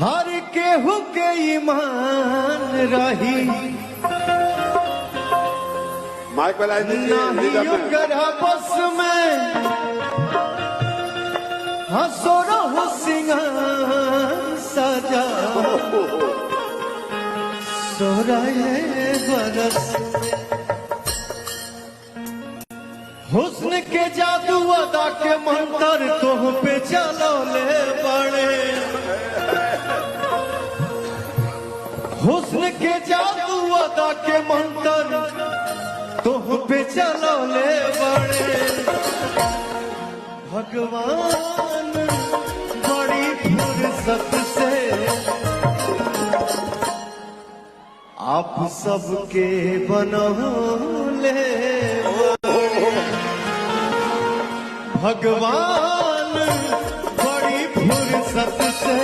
हर केहू के ईमान रही माइक वाला नहीं करा बस में हंसो रहो सिंगार सजा सोराए बरस हुस्न के जादू अदा के मंतर तुम पे चलो ले बड़े हुस्न के जादू अदा के मंतर तुम पे चलो ले बड़े भगवान बड़ी फुर्सत से आप सबके बनौले भगवान बड़ी फुर्सत से